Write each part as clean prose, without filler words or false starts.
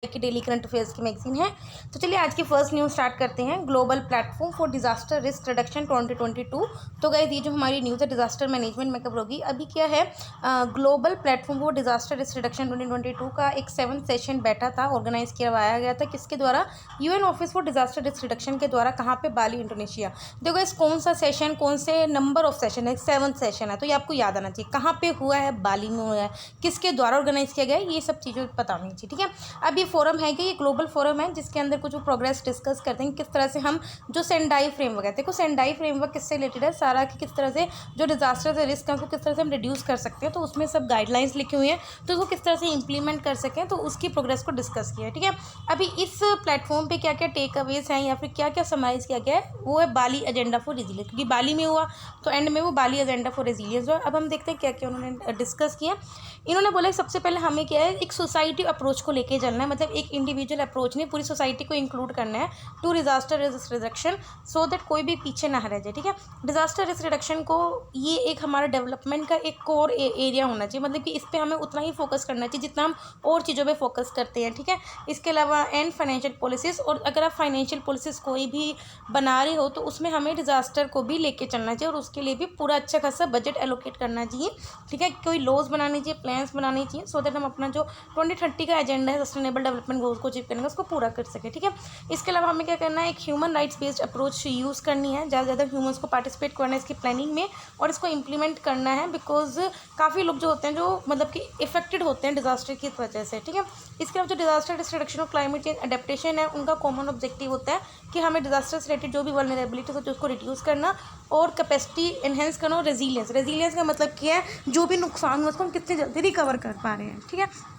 की daily current affairs की magazine है। तो चलिए आज की फर्स्ट न्यूज़ स्टार्ट करते हैं। Global platform for disaster risk reduction 2022। तो गाइस ये जो हमारी न्यूज़ है डिजास्टर मैनेजमेंट में कवर होगी। अभी क्या है, global platform for disaster risk reduction 2022 का एक 7th सेशन बैठा था, ऑर्गेनाइज करवाया गया था। किसके द्वारा? UN office for disaster risk reduction के द्वारा। कहाँ पे? बाली, इंडोनेशिया। देखो इस कौन सा सेशन, कौन से नंबर ऑफ सेशन है? 7th सेशन है, तो ये आपको याद आना चाहिए। कहाँ पे हुआ है? बाली में हुआ है। किसके द्वारा ऑर्गेनाइज किया गया है? ये सब चीज़ें पता होनी चाहिए, ठीक है। अब ये फोरम है कि ये ग्लोबल फोरम है जिसके अंदर कुछ प्रोग्रेस डिस्कस करते हैं, किस तरह से हम जो सेंडाई फ्रेमवर्क है, देखो सेंडाई फ्रेमवर्क किससे रिलेटेड है, सारा कि किस तरह से जो डिजास्टर से रिस्क है उसको किस तरह से हम रिड्यूस कर सकते हैं। तो उसमें सब गाइडलाइंस लिखी हुई हैं, तो उसको किस तरह से इंप्लीमेंट कर सकें, तो उसकी प्रोग्रेस को डिस्कस किया है, ठीक है। अभी इस प्लेटफॉर्म पे क्या क्या टेक अवेज हैं या फिर क्या क्या समराइज किया गया है, वो है बाली एजेंडा फॉर रेजिलियंस, क्योंकि बाली में हुआ तो एंड में वो बाली एजेंडा फॉर रेजिलियंस हुआ। अब हम देखते हैं क्या क्या उन्होंने डिस्कस किया। इन्होंने बोला सबसे पहले हमें क्या है, एक सोसाइटी अप्रोच को लेके चलना है, मतलब एक इंडिविजुअल अप्रोच नहीं, पूरी सोसाइटी को इंक्लूड करना है to disaster risk reduction, so that कोई भी पीछे ना रह जाए, ठीक है। डिजास्टर रिस्क रिडक्शन को ये एक हमारा डेवलपमेंट का एक कोर एरिया होना चाहिए, मतलब कि इस पे हमें उतना ही फोकस करना चाहिए जितना हम और चीज़ों पे फोकस करते हैं, ठीक है। इसके अलावा एंड फाइनेंशियल पॉलिसीज, और अगर आप फाइनेंशियल पॉलिसीज कोई भी बना रहे हो तो उसमें हमें डिजास्टर को भी लेके चलना चाहिए, और उसके लिए भी पूरा अच्छा खासा बजट एलोकेट करना चाहिए, ठीक है। कोई लॉज बनाने चाहिए, प्लान्स बनाने चाहिए, सो दैट हम अपना जो 2030 का एजेंडा है सस्टेनेबल डेवलपमेंट गोल्स को अचीव करने का, उसको पूरा कर सके, ठीक है। इसके अलावा हमें क्या करना है, एक human rights based approach use करनी है, ज़्यादा से ज़्यादा ह्यूमन्स को पार्टिसिपेट करना है इसकी प्लानिंग में, और इसको इम्प्लीमेंट करना है, बिकॉज काफ़ी लोग जो होते हैं जो मतलब कि इफेक्टेड होते हैं डिजास्टर की वजह से, ठीक है। इसके अलावा जो डिजास्टर रिस्क रिडक्शन और क्लाइमेट चेंज अडेप्टेशन है, उनका कॉमन ऑब्जेक्टिव होता है कि हमें डिजास्टर से रिलेटेड जो भी वल्नरेबिलिटी होती है उसको रिड्यूस करना और कैपेसिटी एनहेंस करना, और रेजिलियंस का मतलब क्या है, जो भी नुकसान हुआ उसको हम कितनी जल्दी रिकवर कर पा रहे हैं, ठीक है।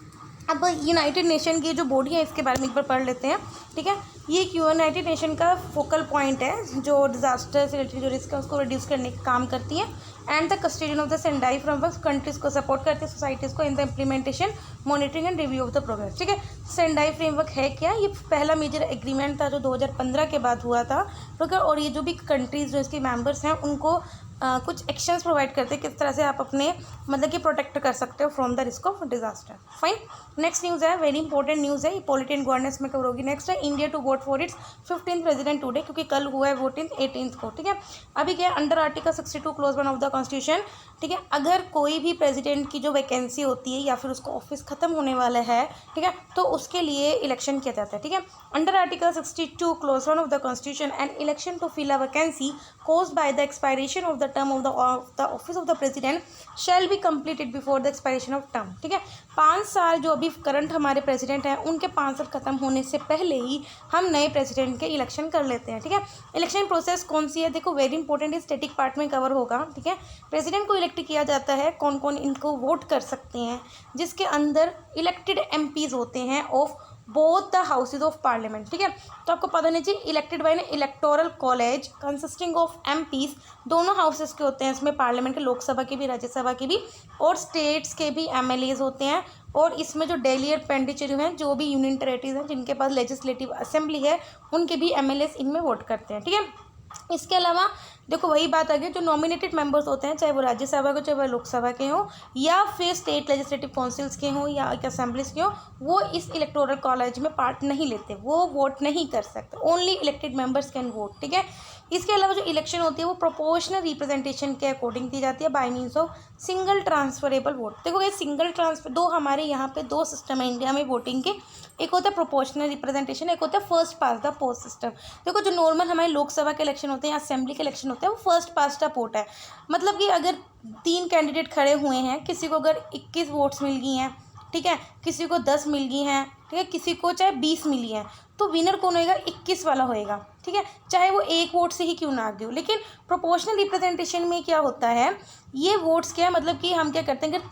अब यूनाइटेड नेशन की जो बॉडी है इसके बारे में एक बार पढ़ लेते हैं, ठीक है। ये एक यूनाइटेड नेशन का फोकल पॉइंट है जो डिजास्टर से रिलेटेड जो रिस्क है उसको रिड्यूस करने का काम करती है, and the custodian of the Sendai framework, countries को सपोर्ट करती है, सोसाइटीज़ को in the implementation, monitoring and review of the progress, ठीक है। सेंडाई फ्रेमवर्क है क्या? ये पहला मेजर एग्रीमेंट था जो 2015 के बाद हुआ था, ठीक है। और ये जो भी कंट्रीज जो इसके मेंबर्स हैं उनको कुछ एक्शंस प्रोवाइड करते हैं किस तरह से आप अपने मतलब कि प्रोटेक्ट कर सकते हो from the risk of disaster. Fine, next news है, वेरी इंपॉर्टेंट न्यूज़ है, ये पॉलिटी एंड गवर्नेंस में कवर होगी। नेक्स्ट है India to vote for its 15th president today, क्योंकि कल हुआ है वोटिंग 18th को, ठीक है। अभी क्या है, under article 62 clause 1 of the constitution, ठीक है, अगर कोई भी प्रेसिडेंट की जो वैकेंसी होती है या फिर उसका ऑफिस खत्म होने वाला है, ठीक है, तो उसके लिए इलेक्शन किया जाता है, ठीक है। Under article 62 clause 1 of the constitution, an election to fill a vacancy caused by the expiration of the term of the office of the president shall be completed before the expiration of term, ठीक है। 5 साल जो अभी current हमारे president हैं उनके 5 साल खत्म होने से पहले ही हम नए प्रेसिडेंट के इलेक्शन कर लेते हैं, ठीक है। इलेक्शन प्रोसेस कौन सी है, देखो वेरी इंपॉर्टेंट है, स्टैटिक पार्ट में कवर होगा, ठीक है। प्रेसिडेंट को इलेक्ट किया जाता है, कौन कौन इनको वोट कर सकते हैं, जिसके अंदर इलेक्टेड एमपीज होते हैं of both the houses of parliament, ठीक है। तो आपको पता नहीं चाहिए, elected by electoral college consisting of MPs, दोनों हाउसेस के होते हैं इसमें, पार्लियामेंट के, लोकसभा के भी, राज्यसभा के भी, और स्टेट्स के भी एमएलएज होते हैं। और इसमें जो डेली एक्सपेंडिचर हैं, जो भी यूनियन टेरेटरीज हैं जिनके पास लेजिस्लेटिव असेंबली है, उनके भी एमएलएज इनमें वोट करते हैं, ठीक है। इसके अलावा देखो वही बात आ गई, जो नॉमिनेटेड मेंबर्स होते हैं, चाहे वो राज्यसभा के, चाहे वो लोकसभा के हों, या फिर स्टेट लेजिस्लेटिव काउंसिल्स के हों या असेंबलीज के हों, वो इस इलेक्टोरल कॉलेज में पार्ट नहीं लेते, वो वोट नहीं कर सकते, only elected members can vote, ठीक है। इसके अलावा जो इलेक्शन होती है वो प्रोपोर्शनल रिप्रेजेंटेशन के अकॉर्डिंग दी जाती है bye means of single transferable vote. देखो ये सिंगल ट्रांसफर, दो हमारे यहाँ पे दो सिस्टम है इंडिया में वोटिंग के, एक होता है प्रोपोर्शनल रिप्रेजेंटेशन, एक होता है first pass the post system. देखो जो नॉर्मल हमारे लोकसभा के इलेक्शन होते हैं या असेंबली के इलेक्शन होते हैं वो फर्स्ट पास द वोट है, मतलब कि अगर 3 कैंडिडेट खड़े हुए हैं, किसी को अगर 21 वोट्स मिल गई हैं, ठीक है, किसी को 10 मिल गई हैं, ठीक है, किसी को चाहे 20 मिली हैं, तो विनर कौन होएगा? 21 वाला होएगा, ठीक है, चाहे वो एक वोट से ही क्यों ना आगे हो। लेकिन प्रोपोर्शनल रिप्रेजेंटेशन में क्या होता है, ये वोट्स क्या है, मतलब कि हम क्या करते हैं, अगर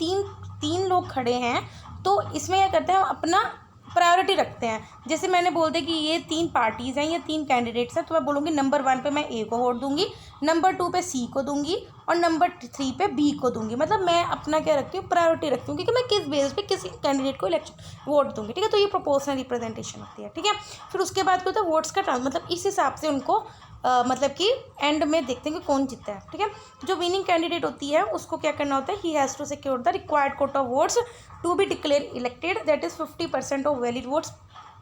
तीन लोग खड़े हैं तो इसमें क्या करते हैं, हम अपना प्रायोरिटी रखते हैं। जैसे मैंने बोल दिया कि ये 3 पार्टीज़ हैं, ये 3 कैंडिडेट्स हैं, तो मैं बोलूँगी नंबर 1 पे मैं ए को वोट दूंगी, नंबर 2 पे सी को दूंगी, और नंबर 3 पे बी को दूंगी। मतलब मैं अपना क्या रखती हूँ, प्रायोरिटी रखती हूँ, क्योंकि मैं किस बेस पे किस कैंडिडेट को इलेक्शन वोट दूंगी, ठीक है। तो ये प्रोपोर्शनल रिप्रेजेंटेशन होती है, ठीक है। फिर उसके बाद क्या होता है, वोट्स का मतलब इस हिसाब से उनको मतलब कि एंड में देखते हैं कि कौन जीता है, ठीक है। जो विनिंग कैंडिडेट होती है उसको क्या करना होता है, he has to secure the required quota of votes to be declared elected, that is 50% of valid votes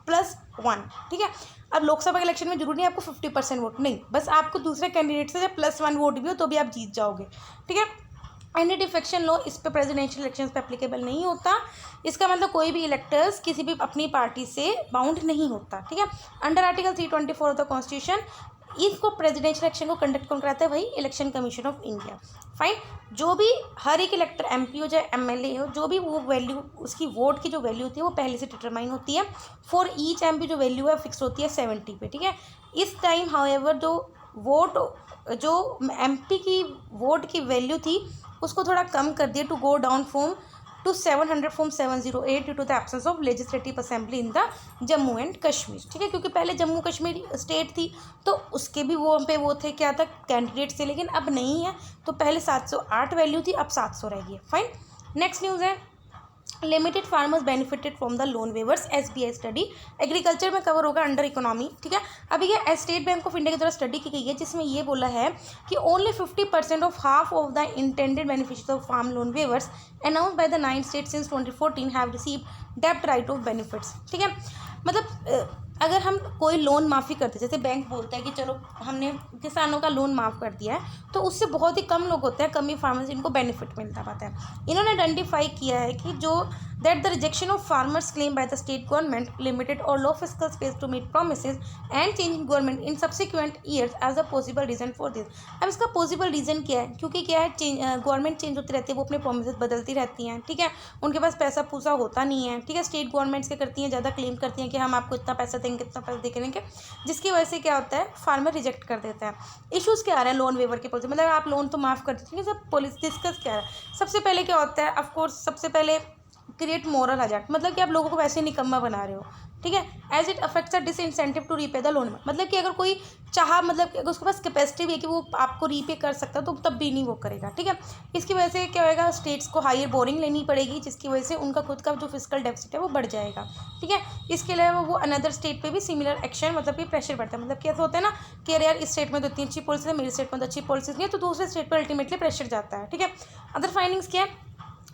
+1, ठीक है। अब लोकसभा के इलेक्शन में जरूरी नहीं आपको 50% वोट, नहीं, बस आपको दूसरे कैंडिडेट से जब +1 वोट भी हो तो भी आप जीत जाओगे, ठीक है। एनी डिफेक्शन लॉ इस पे प्रेसिडेंशियल इलेक्शंस पे एप्लीकेबल नहीं होता। इसका मतलब कोई भी इलेक्टर्स किसी भी अपनी पार्टी से बाउंड नहीं होता, ठीक है। Under article 324 of the constitution इसको प्रेसिडेंशियल इलेक्शन को कंडक्ट कौन कराता है? वही election commission of India. Fine. जो भी हर एक इलेक्टर एमपी हो चाहे एमएलए हो, जो भी वो वैल्यू उसकी वोट की जो वैल्यू होती है वो पहले से डिटरमाइन होती है। फॉर ईच एमपी जो वैल्यू है फिक्स होती है 70 पे, ठीक है। इस टाइम हाउएवर जो एमपी की वोट की वैल्यू थी उसको थोड़ा कम कर दिया to go down to 700 from 708 due to the absence of legislative assembly in the Jammu and Kashmir, ठीक है। क्योंकि पहले जम्मू कश्मीर स्टेट थी तो उसके भी वो थे क्या था, कैंडिडेट्स थे, लेकिन अब नहीं है। तो पहले 708 वैल्यू थी, अब 700 रह गई। फाइन। नेक्स्ट न्यूज़ है limited farmers benefited from the loan weavers SBI study. Agriculture में कवर होगा अंडर इकोनॉमी, ठीक है। अभी ये स्टेट बैंक ऑफ इंडिया की द्वारा स्टडी की गई है जिसमें ये बोला है कि only 50% of half of the intended beneficiaries of farm loan waivers announced by the 9 states since 2014 have received डेब्ट राइट ऑफ बेनिफिट्स, ठीक है। मतलब अगर हम कोई लोन माफ़ी करते, जैसे बैंक बोलता है कि चलो हमने किसानों का लोन माफ़ कर दिया है, तो उससे बहुत ही कम लोग होते हैं, कम ही फार्मर्स जिनको बेनिफिट मिलता पाता है। इन्होंने आइडेंटिफाई किया है कि जो that the rejection of farmers claim by the state government limited और low fiscal space to meet promises and changing government in subsequent years as a possible reason for this. अब इसका पॉसिबल रीज़न क्या है? क्योंकि क्या है, government change होती रहती है, वो अपने प्रोमिसेस बदलती रहती हैं, ठीक है। उनके पास पैसा पूसा होता नहीं है, ठीक है। स्टेट गवर्नमेंट्स क्या करती हैं, ज़्यादा क्लेम करती हैं कि हम आपको इतना पैसा देंगे, इतना पैसा देंगे, जिसकी वजह से क्या होता है, फार्मर रिजेक्ट कर देता है। इश्यूज़ क्या आ रहे हैं लोन वेवर के पॉलिसी, मतलब आप लोन तो माफ़ कर देते हैं, सब पॉलिसी डिस्कस क्या है। सबसे पहले क्या होता है, ऑफकोर्स सबसे पहले क्रिएट मोरल हजार्ड, मतलब कि आप लोगों को वैसे निकम्मा बना रहे हो, ठीक है। As it affects a disincentive to repay the loan, मतलब कि अगर कोई मतलब कि अगर उसके पास कैपेसिटी भी है कि वो आपको रीपे कर सकता है तो तब भी नहीं वो करेगा, ठीक है। इसकी वजह से क्या होएगा, स्टेट्स को हायर बोरिंग लेनी पड़ेगी जिसकी वजह से उनका खुद का जो फिजिकल डेफिसिट है वो बढ़ जाएगा, ठीक है। इसके अलावा वो अनदर स्टेट पे भी सिमिलर एक्शन, मतलब कि प्रेशर बढ़ता है। मतलब कैसे होता है ना कि यार इस स्टेट में तो इतनी अच्छी पॉलिसी है, मेरी स्टेट में तो अच्छी पॉलिसीज नहीं है, तो दूसरे स्टेट पर अल्टीमेटली प्रेशर जाता है, ठीक है। अदर फाइंडिंग्स क्या है,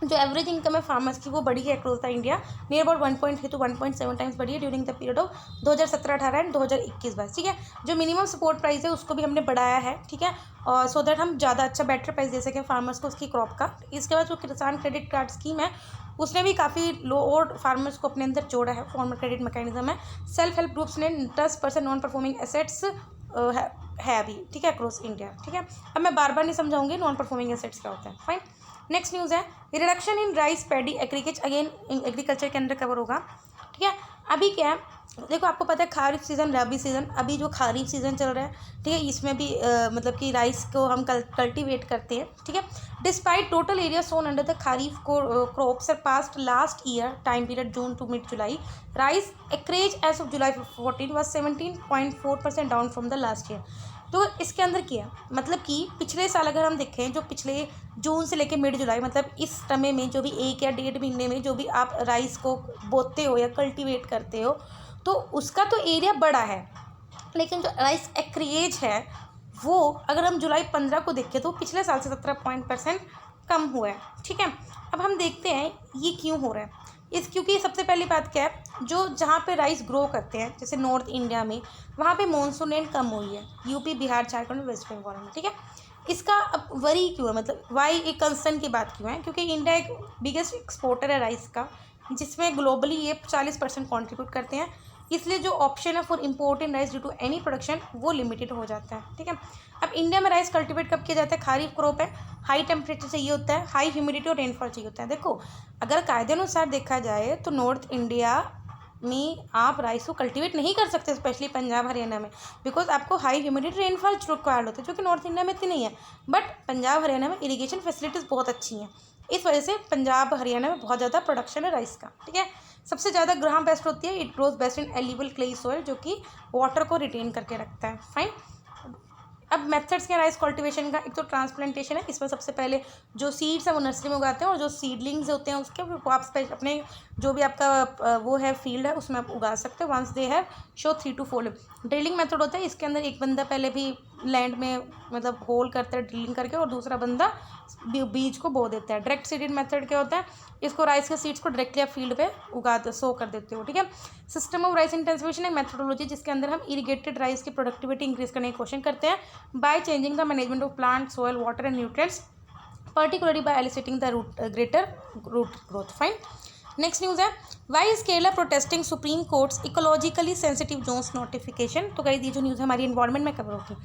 जो एवरेज इनकम है फार्मर्स की वो बढ़ी है across the India, near about 1.3 to 1.7 times बढ़ी है during the period of 2017-18 and 2021-22, ठीक है। जो मिनिमम सपोर्ट प्राइस है उसको भी हमने बढ़ाया है, ठीक है, और सो दैट हम ज़्यादा अच्छा बेटर प्राइस दे सकें फार्मर्स को उसकी क्रॉप का। इसके बाद जो किसान क्रेडिट कार्ड स्कीम है उसने भी काफ़ी लो और फार्मर्स को अपने अंदर जोड़ा है, फार्मर क्रेडिट मैकेनिज्म है। सेल्फ हेल्प ग्रुप्स ने 10% नॉन परफॉर्मिंग एसेट्स है अभी, ठीक है, अक्रॉस इंडिया, ठीक है। अब मैं बार बार नहीं समझाऊंगी नॉन परफॉर्मिंग एसेट्स क्या होता है। फाइन। नेक्स्ट न्यूज़ है reduction in rice paddy acreage, again agriculture के अंदर कवर होगा, ठीक है। अभी क्या है, देखो आपको पता है खारिफ सीज़न रबी सीज़न, अभी जो खारिफ सीज़न चल रहा है, ठीक है, इसमें भी मतलब कि राइस को हम कल्टीवेट करते हैं, ठीक है। Despite total area sown under the kharif crop surpassed last year time period June to mid July, rice acreage as of July 14 was 17.4% down from the last year. तो इसके अंदर क्या मतलब कि पिछले साल अगर हम देखें, जो पिछले जून से लेकर मिड जुलाई, मतलब इस समय में जो भी 1 या 1.5 महीने में जो भी आप राइस को बोते हो या कल्टीवेट करते हो तो उसका तो एरिया बड़ा है, लेकिन जो राइस एक्रिएज है वो अगर हम जुलाई 15 को देखें तो पिछले साल से 17% कम हुआ है, ठीक है। अब हम देखते हैं ये क्यों हो रहा है। क्योंकि सबसे पहली बात क्या है, जो जहाँ पे राइस ग्रो करते हैं जैसे नॉर्थ इंडिया में, वहाँ पे मानसून रेन कम हुई है, यूपी बिहार झारखंड वेस्ट बंगाल में, ठीक है। इसका अब वरी क्यों है, मतलब वाई एक कंसर्न की बात क्यों है, क्योंकि इंडिया एक बिगेस्ट एक्सपोर्टर है राइस का, जिसमें ग्लोबली ये 40% कॉन्ट्रीब्यूट करते हैं, इसलिए जो ऑप्शन है for imported rice due to any production वो लिमिटेड हो जाता है, ठीक है। अब इंडिया में राइस कल्टीवेट कब किया जाता है, खारीफ क्रॉप है, हाई टेम्परेचर चाहिए होता है, हाई ह्यूमिडिटी और रेनफॉल चाहिए होता है। देखो अगर कायदे अनुसार देखा जाए तो नॉर्थ इंडिया में आप राइस को कल्टीवेट नहीं कर सकते, स्पेशली पंजाब हरियाणा में, बिकॉज आपको हाई ह्यूमिडिटी रेनफॉल रिक्वायर्ड होता है, जो कि नॉर्थ इंडिया में इतनी नहीं है। बट पंजाब हरियाणा में इरीगेशन फैसिलिटीज़ बहुत अच्छी हैं, इस वजह से पंजाब हरियाणा में बहुत ज़्यादा प्रोडक्शन है राइस का, ठीक है। सबसे ज़्यादा ग्राम बेस्ट होती है, it grows best in eligible clay soil, जो कि वाटर को रिटेन करके रखता है। फाइन। अब मेथड्स क्या राइस कल्टीवेशन का, एक तो ट्रांसप्लांटेशन है, इसमें सबसे पहले जो सीड्स है वो नर्सरी में उगाते हैं और जो सीडलिंग्स होते हैं उसके वो आप अपने जो भी आपका वो है फील्ड है उसमें आप उगा सकते हो once they have show 3 to 4 drilling method होता है, इसके अंदर एक बंदा पहले भी लैंड में मतलब होल करता है ड्रिलिंग करके और दूसरा बंदा बीज को बो देता है। डायरेक्ट सीडेड मेथड क्या होता है, इसको राइस के सीड्स को डायरेक्टली आप फील्ड पे सो कर देते हो, ठीक है। सिस्टम ऑफ राइस इंटेंसिफिकेशन एक मेथोडोलॉजी जिसके अंदर हम इरिगेटेड राइस की प्रोडक्टिविटी इंक्रीज करने की कोशिश करते हैं by changing the management of plant soil water and nutrients particularly by eliciting the greater root growth. Fine. Next news है why is Kerala protesting Supreme Court's ecologically sensitive zones notification. तो कही दी जो news हमारी इन्वायरमेंट में cover होगी।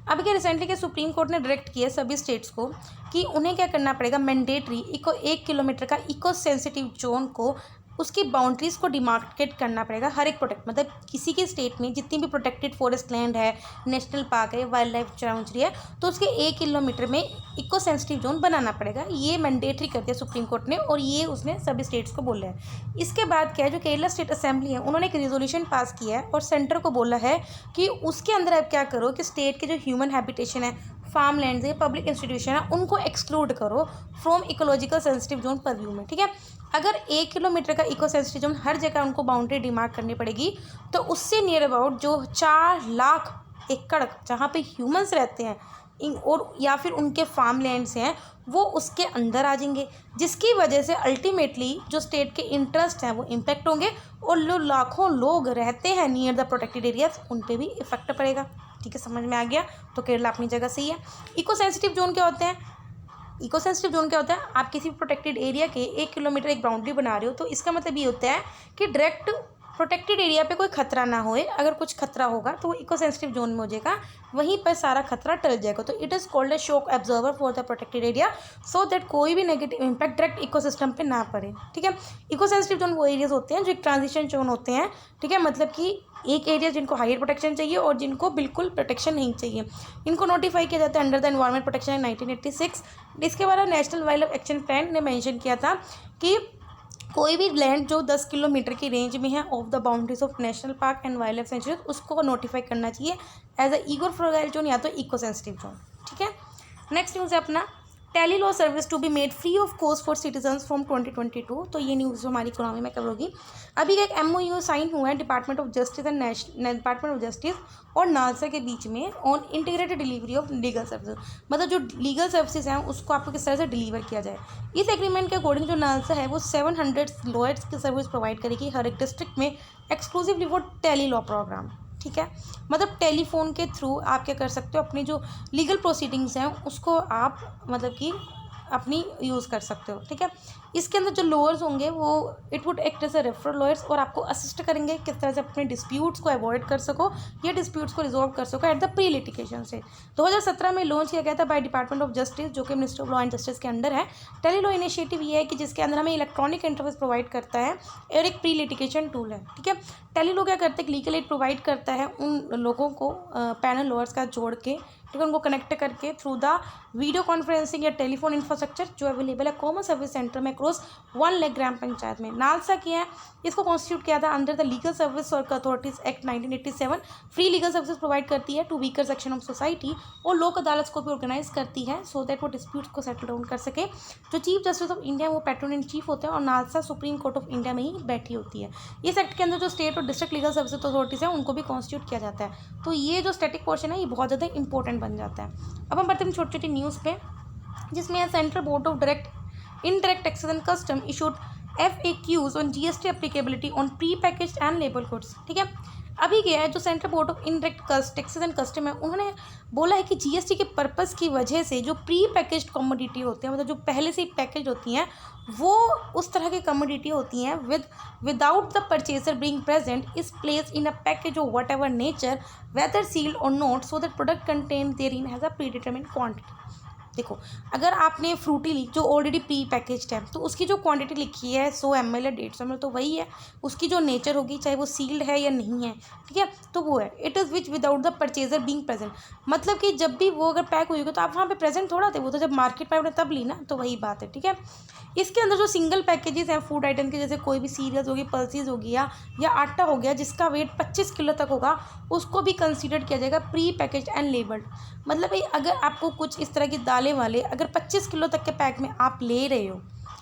अभी क्या recently के सुप्रीम कोर्ट ने डायरेक्ट किया सभी स्टेट्स को कि उन्हें क्या करना पड़ेगा, मैंडेटरी 1 किलोमीटर का इको सेंसिटिव जोन को उसकी बाउंड्रीज़ को डिमार्केट करना पड़ेगा हर एक प्रोटेक्ट मतलब किसी के स्टेट में जितनी भी प्रोटेक्टेड फॉरेस्ट लैंड है, नेशनल पार्क है, वाइल्ड लाइफ सेंचुरी है, तो उसके 1 किलोमीटर में इको सेंसिटिव जोन बनाना पड़ेगा। ये मैंडेटरी कर दिया सुप्रीम कोर्ट ने और ये उसने सभी स्टेट्स को बोला है। इसके बाद क्या है, जो केरला स्टेट असेंबली है उन्होंने एक रेजोल्यूशन पास किया है और सेंटर को बोला है कि उसके अंदर आप क्या करो कि स्टेट के जो ह्यूमन हैबिटेशन है, फार्म लैंड है, पब्लिक इंस्टीट्यूशन है, उनको एक्सक्लूड करो from ecological sensitive zone purview में, ठीक है। अगर 1 किलोमीटर का इको सेंसिटिव जोन हर जगह उनको बाउंड्री डिमार्क करनी पड़ेगी तो उससे नियर अबाउट जो 4 लाख एकड़ जहाँ पे ह्यूमंस रहते हैं और या फिर उनके फार्म लैंड्स हैं वो उसके अंदर आ जाएंगे, जिसकी वजह से अल्टीमेटली जो स्टेट के इंटरेस्ट हैं वो इम्पेक्ट होंगे और जो लाखों लोग रहते हैं नियर द प्रोटेक्टेड एरियाज उन पे भी इफेक्ट पड़ेगा, ठीक है। समझ में आ गया। तो केरला अपनी जगह सही है। इको सेंसिटिव जोन क्या होते हैं, इको सेंसिटिव जोन क्या होता है, आप किसी प्रोटेक्टेड एरिया के 1 किलोमीटर एक बाउंड्री बना रहे हो तो इसका मतलब ये होता है कि डायरेक्ट प्रोटेक्टेड एरिया पे कोई खतरा ना होए, अगर कुछ खतरा होगा तो वो इको सेंसिटिव जोन में हो जाएगा, वहीं पर सारा खतरा टल जाएगा। तो it is called a shock absorber for the protected area so that कोई भी नेगेटिव इंपैक्ट डायरेक्ट इकोसिस्टम पे ना पड़े, ठीक है। इको सेंसिटिव जोन वो एरियाज होते हैं जो एक ट्रांजिशन जोन होते हैं, ठीक है, मतलब कि एक एरिया जिनको हायर प्रोटेक्शन चाहिए और जिनको बिल्कुल प्रोटेक्शन नहीं चाहिए, इनको नोटिफाई किया जाता है under the environment protection act 1986। इसके बाद national wild life action plan ने मेंशन किया था कि कोई भी लैंड जो 10 किलोमीटर की रेंज में है of the boundaries of national park and wild life sanctuary उसको नोटिफाई करना चाहिए एज अ ईगो फ्रगाइल जोन या तो इको सेंसिटिव जोन, ठीक है। नेक्स्ट न्यूज़ है अपना tele law service to be made free of cost for citizens from 2022। तो ये न्यूज़ हमारी इकोनॉमी में कवर होगी। अभी एक MOU साइन हुआ है department of justice and department of justice और नालसा के बीच में on integrated delivery of legal services, मतलब जो लीगल सर्विसेज हैं उसको आपको किस तरह से डिलीवर किया जाए। इस एग्रीमेंट के अकॉर्डिंग जो नालसा है वो 700 लॉयर्स की सर्विस प्रोवाइड करेगी हर एक डिस्ट्रिक्ट में exclusively for tele law program, ठीक है। मतलब टेलीफोन के थ्रू आप क्या कर सकते हो, अपनी जो लीगल प्रोसीडिंग्स हैं उसको आप मतलब कि अपनी यूज़ कर सकते हो, ठीक है। इसके अंदर जो लॉयर्स होंगे वो it would act as a referral lawyers और आपको असिस्ट करेंगे किस तरह से अपने डिस्प्यूट्स को अवॉइड कर सको या डिस्प्यूट्स को रिजॉल्व कर सको एट द प्री लिटिगेशन से। 2017 में लॉन्च किया गया था बाय डिपार्टमेंट ऑफ जस्टिस जो कि ministry of law and justice के अंडर है। टेली लॉ इनिशिएटिव ये है कि जिसके अंदर हमें इलेक्ट्रॉनिक इंटरफेस प्रोवाइड करता है और एक प्री लिटिगेशन टूल है, ठीक है। टेली लॉ क्या करते हैं, लीगल एड प्रोवाइड करता है उन लोगों को पैनल लॉयर्स का जोड़ के, ठीक है, उनको कनेक्ट करके थ्रू द वीडियो कॉन्फ्रेंसिंग या टेलीफोन इंफ्रास्ट्रक्चर जो अवेलेबल है कॉमन सर्विस सेंटर में क्रॉस 1 लाख ग्राम पंचायत में। नालसा किया है, इसको कॉन्स्टिट्यूट किया था अंडर द लीगल सर्विस और authorities act 1987। Free legal service provide करती है to weaker section of society और लोक अदालत को भी ऑर्गेनाइज करती है सो दैट वो डिस्प्यूट्स को सेटल डाउन कर सके। जो चीफ जस्टिस ऑफ इंडिया वो पैट्रोन इन चीफ होते हैं और NALSA supreme court of India में ही बैठी होती है। इस एक्ट के अंदर जो स्टेट और डिस्ट्रिक्ट लीगल सर्विस अथॉरिटीज़ हैं उनको भी कॉन्स्टिट्यूट किया जाता है। तो ये जो स्टैटिक पोर्शन है ये बहुत ज़्यादा इंपॉर्टेंट बन जाता है। अब हम बढ़ते हैं छोटी छोटी न्यूज़ पे जिसमें है central board of indirect taxes and custom issued FAQs on GST applicability on pre packaged and label goods, ठीक है। अभी क्या है जो central board of indirect taxes and custom है उन्होंने बोला है कि GST के पर्पस की वजह से जो प्री पैकेज्ड कमोडिटी होते हैं मतलब जो पहले से ही पैकेज होती हैं वो उस तरह की कमोडिटी होती हैं without the purchaser being present is place in a package of whatever nature whether sealed और not so that product contain therein has a predetermined quantity. देखो, अगर आपने फ्रूटी ली जो ऑलरेडी प्री पैकेज्ड है, तो उसकी जो quantity लिखी है 100 ml या 150 ml तो वही है, उसकी जो नेचर होगी चाहे वो सील्ड है या नहीं है, ठीक है, तो वो है। It is which without the purchaser being present, मतलब कि जब भी वो अगर पैक हुई होगी तो आप वहाँ पे प्रेजेंट थोड़ा थे, वो तो जब मार्केट में आपने तब ली ना, तो वही बात है, ठीक है। इसके अंदर जो सिंगल पैकेजेस हैं फूड आइटम के, जैसे कोई भी सीरियल्स होगी, पल्सीज हो गया या आटा हो गया जिसका वेट 25 किलो तक होगा, उसको भी कंसीडर किया जाएगा प्री पैकेज एंड लेबल्ड। मतलब भाई अगर आपको कुछ इस तरह की दालें वाले अगर 25 किलो तक के पैक में आप ले रहे हो,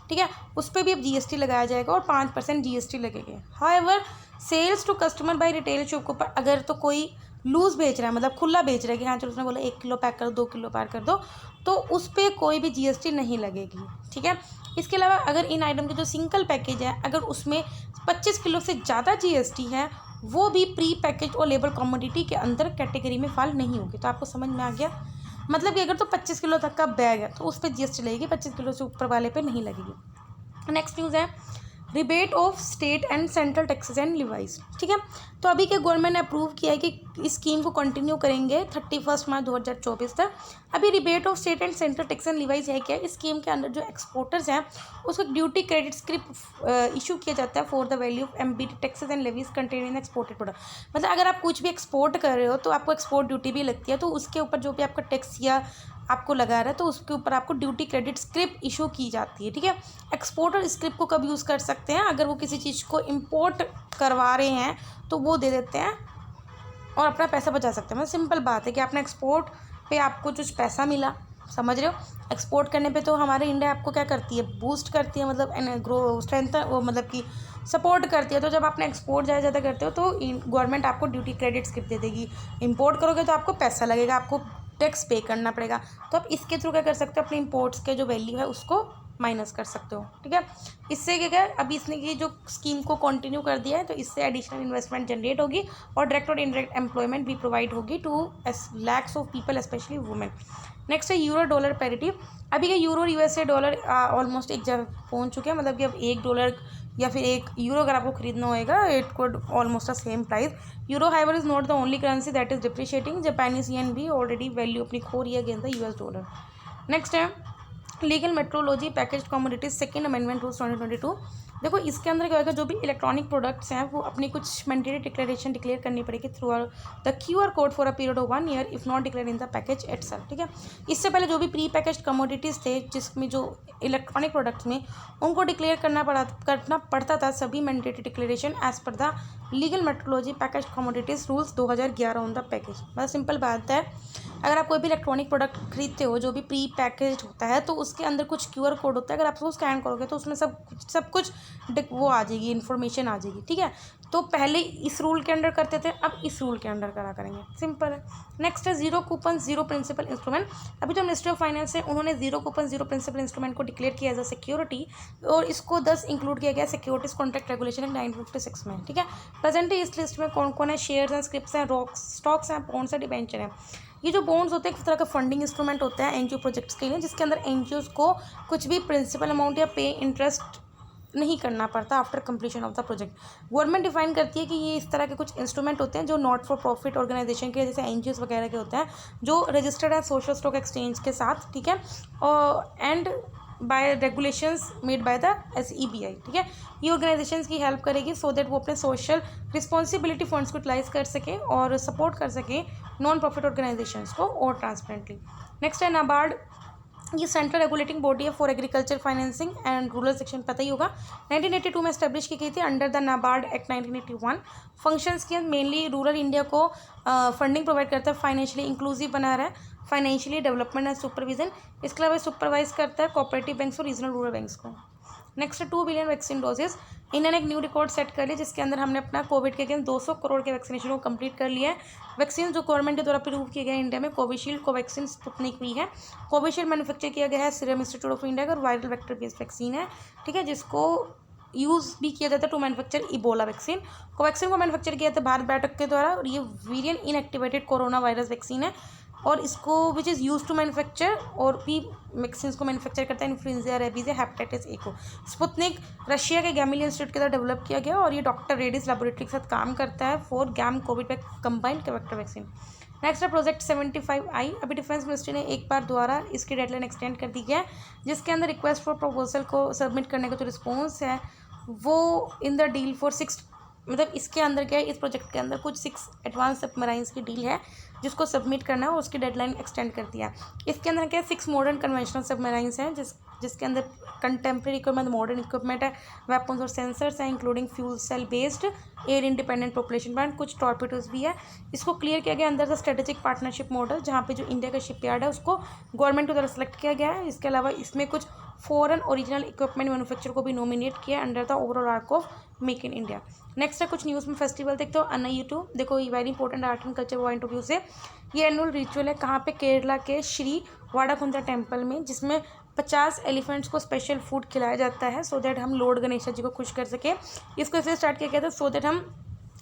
ठीक है, उस पर भी अब जीएसटी लगाया जाएगा और 5% जीएसटी लगेगा। However sales to customer by retail shop के ऊपर अगर तो कोई लूज़ बेच रहा है, मतलब खुला बेच रहा है कि हाँ चलो उसने बोला 1 किलो पैक कर दो, 2 किलो पैक कर दो, तो उस पर कोई भी जीएसटी नहीं लगेगी, ठीक है। इसके अलावा अगर इन आइटम के जो सिंगल पैकेज है अगर उसमें 25 किलो से ज़्यादा जीएसटी है, वो भी प्री पैकेज और लेबल कमोडिटी के अंदर कैटेगरी में फाल नहीं होगी। तो आपको समझ में आ गया, मतलब कि अगर तो 25 किलो तक का बैग है तो उस पर जीएसटी लगेगी, 25 किलो से ऊपर वाले पे नहीं लगेगी। नेक्स्ट न्यूज़ है rebate of state and central taxes and levies, ठीक है। तो अभी के गवर्नमेंट ने अप्रूव किया है कि इस स्कीम को कंटिन्यू करेंगे 31 मार्च 2024 तक। अभी rebate of state and central tax and levies है क्या, इस स्कीम के अंदर जो एक्सपोर्टर्स हैं उसको ड्यूटी क्रेडिट स्क्रिप्ट इशू किया जाता है for the value of embedded taxes and levies contain in exported product. मतलब अगर आप कुछ भी एक्सपोर्ट कर रहे हो तो आपको एक्सपोर्ट ड्यूटी भी लगती है, तो उसके ऊपर जो भी आपका टैक्स या आपको लगा रहा है तो उसके ऊपर आपको ड्यूटी क्रेडिट स्क्रिप्ट इशू की जाती है, ठीक है। एक्सपोर्टर स्क्रिप्ट को कब यूज़ कर सकते हैं, अगर वो किसी चीज़ को इम्पोर्ट करवा रहे हैं तो वो दे देते हैं और अपना पैसा बचा सकते हैं। मतलब सिंपल बात है कि आपने एक्सपोर्ट पे आपको कुछ पैसा मिला, समझ रहे हो। एक्सपोर्ट करने पे तो हमारे इंडिया आपको क्या करती है, बूस्ट करती है, मतलब ग्रो स्ट्रेंथ वो मतलब कि सपोर्ट करती है। तो जब आपने एक्सपोर्ट ज़्यादा करते हो तो गवर्नमेंट आपको ड्यूटी क्रेडिट स्क्रिप्ट दे देगी। इम्पोर्ट करोगे तो आपको पैसा लगेगा, आपको टैक्स पे करना पड़ेगा। तो आप इसके थ्रू क्या कर सकते हो, अपने इम्पोर्ट्स के जो वैल्यू है उसको माइनस कर सकते हो, ठीक है। इससे क्या है, अभी इसने ये जो स्कीम को कंटिन्यू कर दिया है तो इससे एडिशनल इन्वेस्टमेंट जनरेट होगी और डायरेक्ट और इनडायरेक्ट एम्प्लॉयमेंट भी प्रोवाइड होगी to lakhs of people specially women. Next है यूरो डॉलर पैरिटी। अभी के यूरो यूएसए डॉलर ऑलमोस्ट एक जगह पहुंच चुके हैं, मतलब कि अब $1 या फिर 1 यूरो अगर आपको खरीदना होएगा it could almost the same price. Euro however is not the only currency that is depreciating, Japanese yen भी ऑलरेडी वैल्यू अपनी खो रही है against the US dollar. Next है legal metrology packaged commodities second amendment rules 2022। देखो इसके अंदर क्या होगा, जो भी इलेक्ट्रॉनिक प्रोडक्ट्स हैं वो अपनी कुछ मैंडेटरी डिक्लेरेशन डिक्लेयर करनी पड़ेगी through the QR code for a period of 1 year if not declare in the package itself, ठीक है। इससे पहले जो भी प्री पैकेज कमोडिटीज़ थे जिसमें जो इलेक्ट्रॉनिक प्रोडक्ट्स में उनको डिक्लेयर करना पड़ता था सभी mandatory declaration as per the legal metrology package commodities rules 2011 on the package. मतलब सिंपल बात है, अगर आप कोई भी इलेक्ट्रॉनिक प्रोडक्ट खरीदते हो जो भी प्री पैकेज होता है तो उसके अंदर कुछ QR कोड होता है, अगर आप उसको स्कैन करोगे तो उसमें सब कुछ वो आ जाएगी, इन्फॉर्मेशन आ जाएगी, ठीक है। तो पहले इस रूल के अंडर करते थे, अब इस रूल के अंडर करेंगे, सिंपल है। नेक्स्ट है zero coupon zero principal instrument. अभी जो मिनिस्ट्री ऑफ फाइनेंस है उन्होंने zero coupon zero principal instrument को डिक्लेयर किया एज अ सिक्योरिटी और इसको 10 इंक्लूड किया गया सिक्योरिटीज कॉन्ट्रैक्ट रेगुलेशन इन 1956 में, ठीक है। प्रेजेंटली इस लिस्ट में कौन कौन है, शेयर्स हैं, स्क्रिप्ट्स हैं, स्टॉक्स हैं, बॉन्ड्स हैं, डिबेंचर हैं। ये जो बॉन्ड्स होते हैं एक तरह का फंडिंग इंस्ट्रूमेंट होता है एनजीओ प्रोजेक्ट्स के लिए, जिसके अंदर एनजीओ को कुछ भी प्रिंसिपल अमाउंट या पे इंटरेस्ट नहीं करना पड़ता after completion of the project. Government define करती है कि ये इस तरह के कुछ इंस्ट्रूमेंट होते हैं जो नॉट फॉर प्रॉफिट ऑर्गेनाइजेशन के जैसे एनजीओ वगैरह के होते हैं जो रजिस्टर्ड है सोशल स्टॉक एक्सचेंज के साथ, ठीक है, और and by regulations made by the SEBI, ठीक है। ये ऑर्गेनाइजेशंस की हेल्प करेगी सो दैट वो अपने सोशल रिस्पॉन्सिबिलिटी फंड्स को यूटिलाइज कर सके और सपोर्ट कर सके नॉन प्रॉफिट ऑर्गेनाइजेशंस को और ट्रांसपेरेंटली। नेक्स्ट है नाबार्ड। ये सेंट्रल रेगुलेटिंग बॉडी है for agriculture financing and rural section, पता ही होगा। 1982 में एस्टेब्लिश की गई थी under the NABARD act 1981। Functions के मेनली रूरल इंडिया को फंडिंग प्रोवाइड करता है, फाइनेंशियली इंक्लूसिव बना रहा है, फाइनेंशियली डेवलपमेंट एंड सुपरविजन। इसके अलावा सुपरवाइज करता है कोऑपरेटिव बैंक्स और रीजनल रूरल बैंक्स को। Next 2 billion vaccine doses. इन्होंने एक न्यू रिकॉर्ड सेट कर लिया जिसके अंदर हमने अपना कोविड के अगेंस्ट 200 करोड़ के वैक्सीनेशन को कंप्लीट कर लिया है। वैक्सीन जो गवर्नमेंट के द्वारा अप्रूव किए गए इंडिया में कोविशील्ड, कोवैक्सीन, स्पुतनिक भी है। कोविशील्ड मैन्युफैक्चर किया गया है सीरम इंस्टीट्यूट ऑफ इंडिया का और वायरल वेक्टर बेस्ड वैक्सीन है, ठीक है, जिसको यूज़ भी किया जाता है to manufacture Ebola vaccine. Covaxin को मैन्युफैक्चर किया था भारत बायोटेक के द्वारा और ये variant inactivated corona virus vaccine है और इसको which is use to manufacture और भी वैक्सीन को मैन्युफैक्चर करता है इन्फ्लुएंजा, रेबीज या हेपेटाइटिस ए को। स्पुतनिक रशिया के गैमिलियन इंस्टीट्यूट के द्वारा डेवलप किया गया और ये डॉक्टर रेडिस लेबोरेटरी के साथ काम करता है for Gam COVID combined vector vaccine. Next है प्रोजेक्ट 75I। अभी डिफेंस मिनिस्ट्री ने एक बार द्वारा इसकी डेडलाइन एक्सटेंड कर दी है, जिसके अंदर रिक्वेस्ट फॉर प्रपोजल को सबमिट करने का जो रिस्पॉन्स है वो इन द डील फॉर 6, मतलब इसके अंदर क्या है, इस प्रोजेक्ट के अंदर कुछ 6 एडवांस सबमराइंस की डील है जिसको सबमिट करना है और उसकी डेडलाइन एक्सटेंड कर दिया। इसके अंदर क्या 6 मॉडर्न कन्वेंशनल सबमराइंस हैं जिसके अंदर कंटेम्प्रेरी इक्विपमेंट, मॉडर्न इक्विपमेंट है, वेपन्स और सेंसर्स हैं including fuel cell based air independent propulsion plant, कुछ टॉर्पेडोज भी है। इसको क्लियर किया गया अंदर द स्ट्रेटेजिक पार्टनरशिप मॉडल, जहाँ पे जो इंडिया का शिपयार्ड है उसको गवर्नमेंट के द्वारा सेलेक्ट किया गया है। इसके अलावा इसमें कुछ फॉरेन ओरिजिनल इक्विपमेंट मैन्युफैक्चर को भी नॉमिनेट किया under the overall arc of make in India. Next है कुछ न्यूज़ में फेस्टिवल देखते हो। अन्नय्यतु, देखो ये very important art and culture point of view से ये एनुअल रिचुअल है। कहाँ पे? केरला के श्री वाड़ाकुंजा टेम्पल में, जिसमें 50 एलिफेंट्स को स्पेशल फूड खिलाया जाता है सो दैट हम लॉर्ड गणेश जी को खुश कर सके। इसको इसलिए स्टार्ट किया गया था सो दैट हम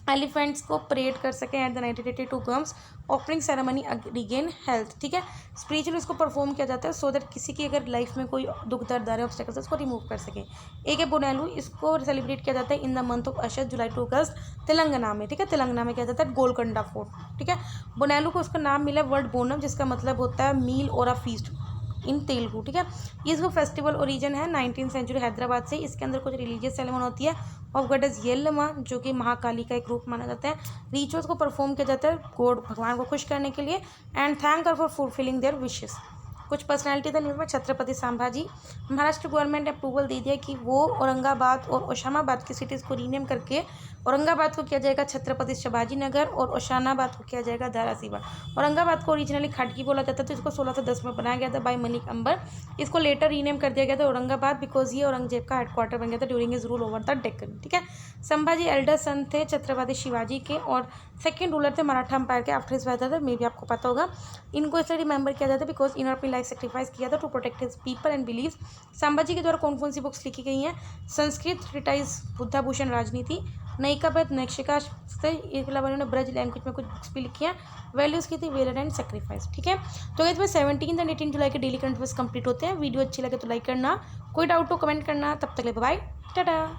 एलिफेंट्स को परेड कर सकें at the 1982 gums opening ceremony regain health. ठीक है, स्पिरिचुअल इसको परफॉर्म किया जाता है सो दैट किसी की अगर लाइफ में कोई दुख दर्द आ रहा है, ऑब्स्टेकल्स, उसको रिमूव कर सके। एक है बोनालू, इसको सेलिब्रेट किया जाता है in the month of Ashadh, July to August, Telangana में। ठीक है, तेलंगाना में किया जाता है गोलकोंडा फोर्ट। ठीक है, बोनालू को उसका नाम मिला वर्ड बोनम, जिसका मतलब होता है मील और अ फीस्ट इन तेलुगु। ठीक है, इसको फेस्टिवल ओरिजिन है 19th सेंचुरी हैदराबाद से। इसके अंदर कुछ रिलीजियस सेरेमनी होती है ऑफ गॉडेस येल्लमा, जो कि महाकाली का एक रूप माना जाता है। रिचुअल्स को परफॉर्म किया जाता है गॉड भगवान को खुश करने के लिए and thank her for fulfilling their wishes. कुछ पर्सनैलिटी था न्यूज़ में। छत्रपति संभाजी, महाराष्ट्र गवर्नमेंट ने अप्रूवल दे दिया कि वो औरंगाबाद और ओशामाबाद की सिटीज़ को रीनेम करके औरंगाबाद को किया जाएगा छत्रपति शिवाजी नगर और ओशानाबाद को किया जाएगा धाराशिवा। औरंगाबाद को ओरिजिनली खड़की बोला जाता था, इसको 1610 में बनाया गया था बाय मलिक अंबर। इसको लेटर रीनेम कर दिया गया था औरंगाबाद बिकॉज ये औरंगजेब का हेडक्वार्टर बन गया था during his rule over the Deccan. ठीक है, संभाजी एल्डर सन थे छत्रपति शिवाजी के और सेकेंड रूलर थे मराठा अंपायर के आफ्टर हिज फादर, मे भी आपको पता होगा। इनको इसलिए रिमेंबर किया जाता है बिकॉज इन्होंने अपनी लाइफ सेक्रीफाइस किया था to protect his people and beliefs. Sambhaji के द्वारा कौन कौन सी बुक्स लिखी गई हैं? संस्कृत ट्रिटाइज बुद्धाभूषण राजनीति, नयिकापद नक्षिका से, इसके अलावा उन्होंने ब्रज लैंग्वेज में कुछ बुक्स भी लिखी हैं। वैल्यूज़ की थी वेलर एंड सेक्रीफाइस। ठीक है, तो इसमें 17 एंड 18 जुलाई के डेली करंट अफेयर्स कंप्लीट होते हैं। वीडियो अच्छी लगे तो लाइक करना, कोई डाउट हो कमेंट करना। तब तक ले बाय, टाटा।